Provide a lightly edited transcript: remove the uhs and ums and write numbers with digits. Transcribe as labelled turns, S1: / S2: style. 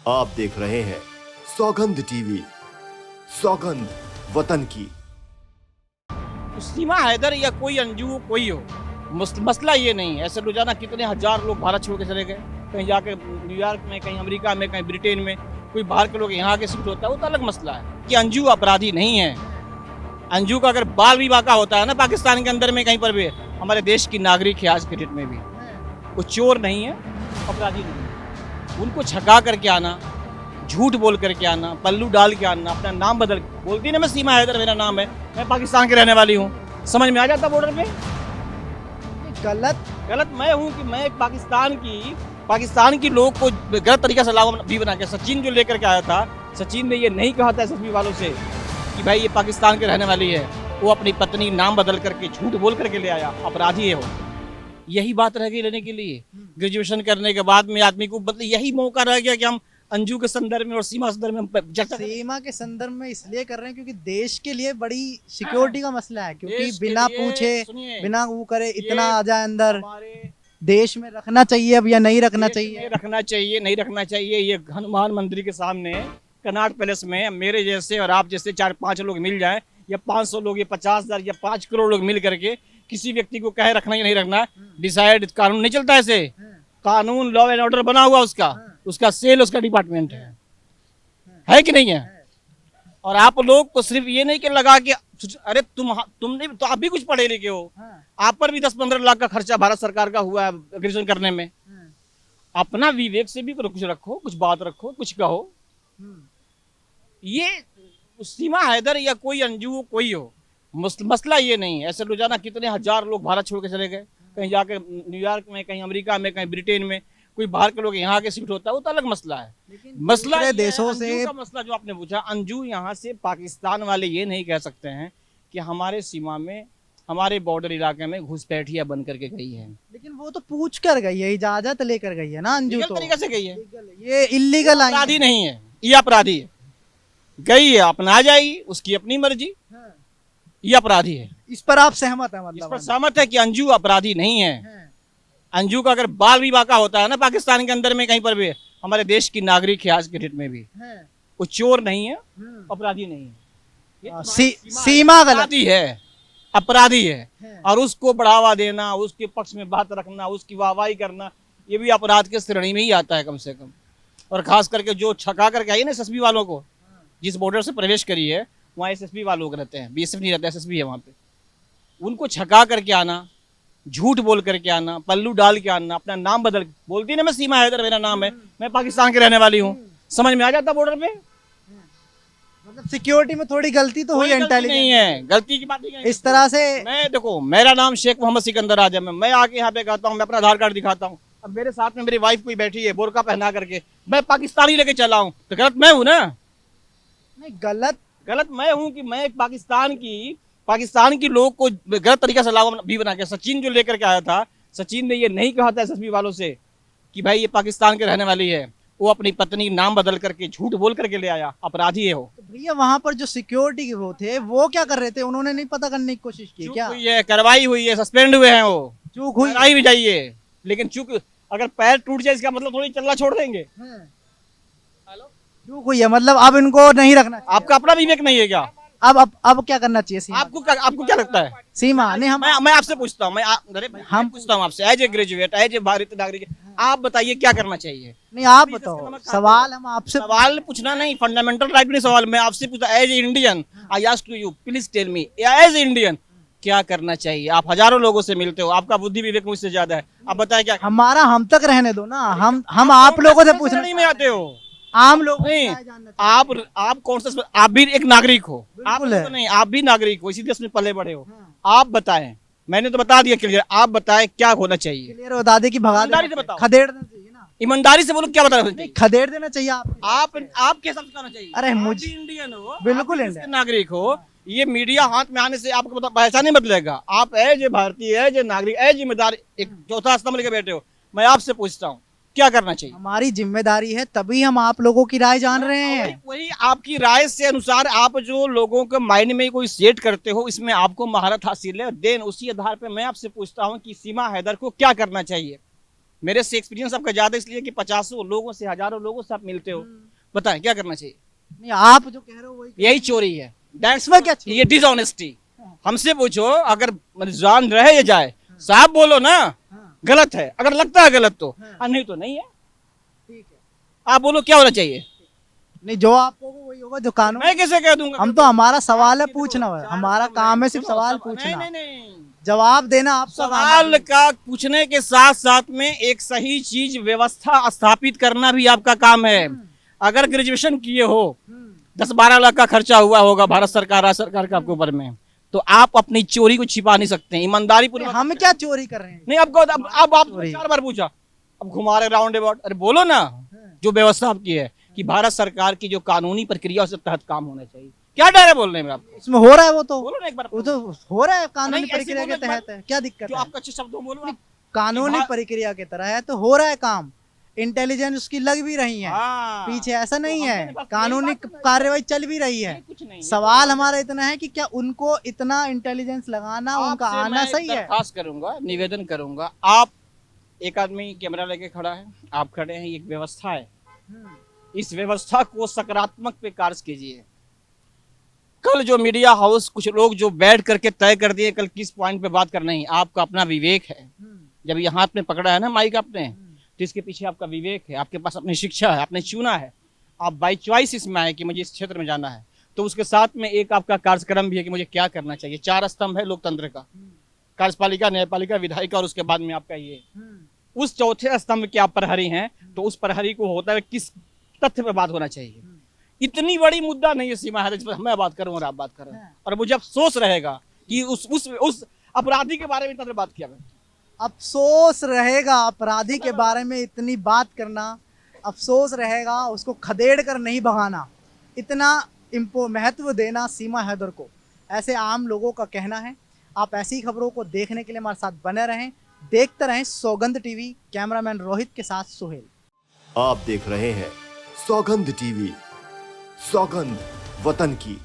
S1: आप देख रहे हैं सौगंध टीवी, सौगंध वतन की।
S2: सीमा हैदर या कोई अंजू कोई हो, मसला ये नहीं है। ऐसे रोजाना कितने हजार लोग भारत छोड़ के चले गए, कहीं जाके न्यूयॉर्क में, कहीं अमेरिका में, कहीं ब्रिटेन में, कोई बाहर के लोग यहाँ आके शिफ्ट होता है, वो तो अलग मसला है कि अंजू अपराधी नहीं है। अंजू का अगर बाल विवाह का होता है ना पाकिस्तान के अंदर में कहीं पर भी, हमारे देश की नागरिक है आज के डेट में भी, वो चोर नहीं है, अपराधी नहीं है। उनको छका करके आना, झूठ बोल करके आना, पल्लू डाल के आना, अपना नाम बदल, बोलती ना मैं सीमा हैदर मेरा नाम है, मैं पाकिस्तान के रहने वाली हूँ, समझ में आ जाता बॉर्डर पे। गलत मैं हूँ कि मैं पाकिस्तान की लोग को गलत तरीके से लाभ भी बना के, सचिन जो लेकर के आया था, सचिन ने ये नहीं कहा था एसएसबी वालों से कि भाई ये पाकिस्तान के रहने वाली है, वो अपनी पत्नी नाम बदल करके झूठ बोल करके ले आया, अपराधी है वो। यही बात रह गई लेने के लिए। ग्रेजुएशन करने के बाद में आदमी को मतलब यही मौका रह गया कि हम अंजू के संदर्भ में और सीमा के संदर्भ में
S3: सीमा के संदर्भ में इसलिए कर रहे हैं क्योंकि देश के लिए बड़ी सिक्योरिटी का मसला है, क्योंकि बिना पूछे बिना वो करे इतना आ जाए अंदर, देश में रखना चाहिए अब या नहीं रखना चाहिए?
S2: रखना चाहिए, नहीं रखना चाहिए। ये हनुमान मंदिर के सामने कनॉट पैलेस में मेरे जैसे और आप जैसे 4-5 लोग मिल जाए, या 500 लोग, या 50,000 या 5 करोड़ लोग मिल करके किसी व्यक्ति को कहे रखना या नहीं रखना, डिसाइड, कानून नहीं चलता ऐसे। कानून, लॉ एंड ऑर्डर बना हुआ उसका सेल, उसका डिपार्टमेंट है कि नहीं है? और आप लोग को सिर्फ ये नहीं कि लगा कि अरे तुमने तो आप भी कुछ पढ़े लिखे हो, आप पर भी 10-15 लाख का खर्चा भारत सरकार का हुआ है ग्रेजुएशन करने में। अपना विवेक से भी कुछ रखो, कुछ बात रखो, कुछ कहो। ये सीमा हैदर या कोई अंजू कोई हो, मसला ये नहीं है। ऐसे रोजाना कितने हजार लोग भारत छोड़ के चले गए, कहीं जाके न्यूयॉर्क में, कहीं अमेरिका में, कहीं ब्रिटेन में, कोई बाहर के लोग यहाँ आके शिफ्ट होता है, वो तो अलग मसला है। मसला
S3: देशों से
S2: का मसला जो आपने पूछा, अंजू यहाँ से पाकिस्तान वाले ये नहीं कह सकते हैं कि हमारे सीमा में, हमारे बॉर्डर इलाके में घुसपैठिया बन करके गई है।
S3: लेकिन वो तो पूछ कर गई है, इजाजत लेकर गई है ना अंजू, तो
S2: तरीके से गई है।
S3: ये इल्लीगल
S2: अपराधी नहीं है, ये अपराधी है। गई है, अपना जाएगी, उसकी अपनी मर्जी, ये अपराधी है।
S3: इस पर आप सहमत है? मतलब
S2: इस पर सहमत है कि अंजू अपराधी नहीं है। अंजू का अगर बाल विवाह का होता है ना पाकिस्तान के अंदर में कहीं पर भी, हमारे देश की नागरिक है आज के डेट में भी, वो चोर नहीं है, अपराधी नहीं है।
S3: सीमा गलत
S2: है, अपराधी है। और उसको बढ़ावा देना, उसके पक्ष में बात रखना, उसकी वाहवाही करना, ये भी अपराध के श्रेणी में ही आता है कम से कम। और खास करके जो छका करके आई ना एसएसबी वालों को, जिस बॉर्डर से प्रवेश करी है वहाँ एसएसबी वालों को रहते हैं, बीएसएफ नहीं रहता, एसएसबी है वहाँ पे। उनको छका करके आना, झूठ बोल करके आना, पल्लू डाल के आना, अपना नाम बदल, बोलती ना मैं सीमा हैदर मेरा नाम है, मैं पाकिस्तान के रहने वाली हूँ, समझ में आ जाता बॉर्डर पे।
S3: मतलब सिक्योरिटी में थोड़ी गलती तो हुई, इंटेलिजेंस
S2: नहीं है, गलती की बात नहीं है।
S3: इस तरह से
S2: मैं देखो, मेरा नाम शेख मोहम्मद सिकंदर आजम है, मैं आके यहाँ पे कहता हूँ, मैं अपना आधार कार्ड दिखाता हूँ, अब मेरे साथ में मेरी वाइफ कोई बैठी है बोरका पहना करके, मैं पाकिस्तानी लेके चला हूँ, तो गलत मैं हूँ ना?
S3: नहीं, गलत
S2: मैं हूँ कि मैं पाकिस्तान की लोग को गलत तरीके से लाभ भी बना के, सचिन जो लेकर के आया था, सचिन ने ये नहीं कहा था एसएसबी वालों से कि भाई ये पाकिस्तान के रहने वाली है, वो अपनी पत्नी नाम बदल करके झूठ बोल करके ले आया, अपराधी है वो।
S3: तो भैया वहाँ पर जो सिक्योरिटी के वो थे, वो क्या कर रहे थे? उन्होंने नहीं पता करने की कोशिश की क्या?
S2: हुई है, कार्रवाई हुई है, सस्पेंड हुए हैं, वो
S3: चूक हुई,
S2: कार्रवाई भी जाइए, लेकिन चूक, अगर पैर टूट जाए इसका मतलब थोड़ी चलना छोड़ देंगे।
S3: चूक हुई है, मतलब अब इनको नहीं रखना चाहिए।
S2: आपका अपना विवेक नहीं है क्या?
S3: अब क्या करना चाहिए सीमा?
S2: आपको क्या लगता है?
S3: सीमा नहीं,
S2: मैं आपसे पूछता हूँ, हम पूछता हूँ आपसे, as a graduate, as a भारतीय नागरिक, आप बताइए क्या करना चाहिए?
S3: नहीं, आप बताओ। सवाल हम आपसे,
S2: सवाल पूछना नहीं, फंडामेंटल राइट नहीं सवाल, मैं आपसे पूछता, as a Indian I ask to you, please tell me, as a Indian क्या करना चाहिए? आप हजारों लोगों से मिलते हो, आपका बुद्धि विवेक मुझसे ज्यादा है, आप बताए क्या?
S3: हमारा हम तक रहने दो ना, हम आप लोगों से पूछना
S2: नहीं में आते हो,
S3: आम लोग
S2: नहीं, आप कौन सा, आप भी एक नागरिक हो, आप
S3: है।
S2: नहीं, आप भी नागरिक हो, इसी देश में पले बड़े हो, आप बताएं, मैंने तो बता दिया क्लियर, आप बताएं क्या होना चाहिए?
S3: क्लियर बता दे कि भगा
S2: ईमानदारी से बताओ,
S3: खदेड़ देना चाहिए ना,
S2: ईमानदारी से बोलो, क्या बता रहे हो?
S3: खदेड़ देना चाहिए
S2: आपके हिसाब से कहना चाहिए।
S3: अरे
S2: मुझे इंडियन हो,
S3: बिल्कुल
S2: आप इंडियन नागरिक हो, ये मीडिया हाथ में आने से आपको पहचान नहीं बदलेगा, आप एज ए भारतीय, एज ए नागरिक, एज जिम्मेदार एक चौथा स्तंभ लेके बैठे हो। मैं आपसे पूछता हूँ क्या करना चाहिए?
S3: हमारी जिम्मेदारी है, तभी हम आप लोगों की राय जान रहे हैं।
S2: वही आपकी राय से अनुसार आप जो लोगों के माइंड में कोई सेट करते हो, इसमें आपको महारत हासिल है, देन उसी आधार पे मैं आपसे पूछता हूं कि सीमा हैदर को क्या करना चाहिए। मेरे से एक्सपीरियंस आपका ज्यादा इसलिए कि 50 लोगों से, हजारों लोगों से आप मिलते हो। बताएं क्या करना चाहिए?
S3: नहीं, आप जो कह रहे हो वही
S2: यही चोरी है, दैट्स
S3: इसमें क्या चोरी?
S2: ये डिसऑनेस्टी। हमसे पूछो, अगर जान रहे या जाए, साफ बोलो ना,
S3: हाँ,
S2: गलत है, अगर लगता है गलत तो,
S3: हाँ।
S2: और नहीं तो नहीं है।
S3: ठीक है।
S2: आप बोलो क्या होना चाहिए?
S3: नहीं, जो आप कहोगे वही होगा, जो कानून।
S2: मैं कैसे कह दूंगा?
S3: हम तो, हमारा सवाल है
S2: आप
S3: पूछना है,
S2: चार
S3: हमारा
S2: सब
S3: काम है
S2: हैं।
S3: सिर्फ
S2: सुनो,
S3: सवाल
S2: सब-
S3: पूछना,
S2: नहीं नहीं नहीं,
S3: जवाब देना आपका काम है।
S2: सवाल का पूछने के साथ साथ में एक सही चीज व्यवस्था स्थापित करना भी आपका काम है। अगर ग्रेजुएशन किए हो, 10-12 लाख का खर्चा हुआ होगा भारत सरकार, राज्य सरकार के आपके ऊपर में, तो आप अपनी चोरी को छिपा नहीं सकते हैं, ईमानदारी पूर्वक।
S3: हम क्या चोरी कर रहे हैं?
S2: नहीं, आपको अब आप
S3: चोरी।
S2: 4 बार पूछा, अब घुमा रहे राउंड अबाउट। अरे बोलो ना, जो व्यवस्था आपकी है कि भारत सरकार की जो कानूनी प्रक्रिया उसके तहत काम होना चाहिए। क्या डर है बोलने में आपको?
S3: इसमें हो रहा है, वो तो
S2: बोलो ना एक बार।
S3: वो तो हो रहा है, कानूनी
S2: नहीं, ऐसे
S3: प्रक्रिया
S2: बोलो
S3: के
S2: एक बार।
S3: तहत है, क्या दिक्कत
S2: जो
S3: है?
S2: आपका अच्छे शब्दों में बोलो आप।
S3: कानूनी
S2: भा-
S3: प्रक्रिया की तरह है तो हो रहा है काम, इंटेलिजेंस उसकी लग भी रही है
S2: हाँ।
S3: पीछे, ऐसा नहीं
S2: तो
S3: है,
S2: हमने बस
S3: कानूनी
S2: यही बात है।
S3: कार्यवाही चल भी रही है।
S2: ये कुछ नहीं है।
S3: सवाल हमारा इतना है कि क्या उनको इतना इंटेलिजेंस लगाना, उनका
S2: आपसे
S3: आना
S2: मैं
S3: सही है?
S2: दरख्वास्त करूंगा, निवेदन करूंगा, आप एक आदमी कैमरा लेके खड़ा है, आप खड़े हैं, एक व्यवस्था है, इस व्यवस्था को सकारात्मक पे कार्य कीजिए। कल जो मीडिया हाउस कुछ लोग जो बैठ करके तय कर दिए कल किस पॉइंट पे बात करना है, आपका अपना विवेक है। जब ये हाथ में पकड़ा है ना माइक आपने, तो इसके पीछे आपका विवेक है, आपके पास अपनी शिक्षा है, आपने चुना है, आप बाई चॉइस इसमें आए कि मुझे इस क्षेत्र में जाना है, तो उसके साथ में एक आपका कार्यक्रम भी है कि मुझे क्या करना चाहिए। 4 स्तंभ है लोकतंत्र का, कार्यपालिका, न्यायपालिका, विधायिका, और उसके बाद में आपका ये। उस चौथे स्तंभ के आप प्रहरी हैं, तो उस प्रहरी को होता है किस तथ्य पे बात होना चाहिए। इतनी बड़ी मुद्दा नहीं है सीमा है जिस पर मैं बात करूं और आप बात करें, और मुझे अफसोस रहेगा कि उस अपराधी के बारे में इतना बात किया मैंने।
S3: अफसोस रहेगा अपराधी के बारे में इतनी बात करना, अफसोस रहेगा उसको खदेड़ कर नहीं भगाना, इतना महत्व देना सीमा हैदर को, ऐसे आम लोगों का कहना है। आप ऐसी खबरों को देखने के लिए हमारे साथ बने रहें, देखते रहें सौगंध टीवी। कैमरामैन रोहित के साथ सुहेल।
S1: आप देख रहे हैं सौगंध टीवी, सौगंध वतन की।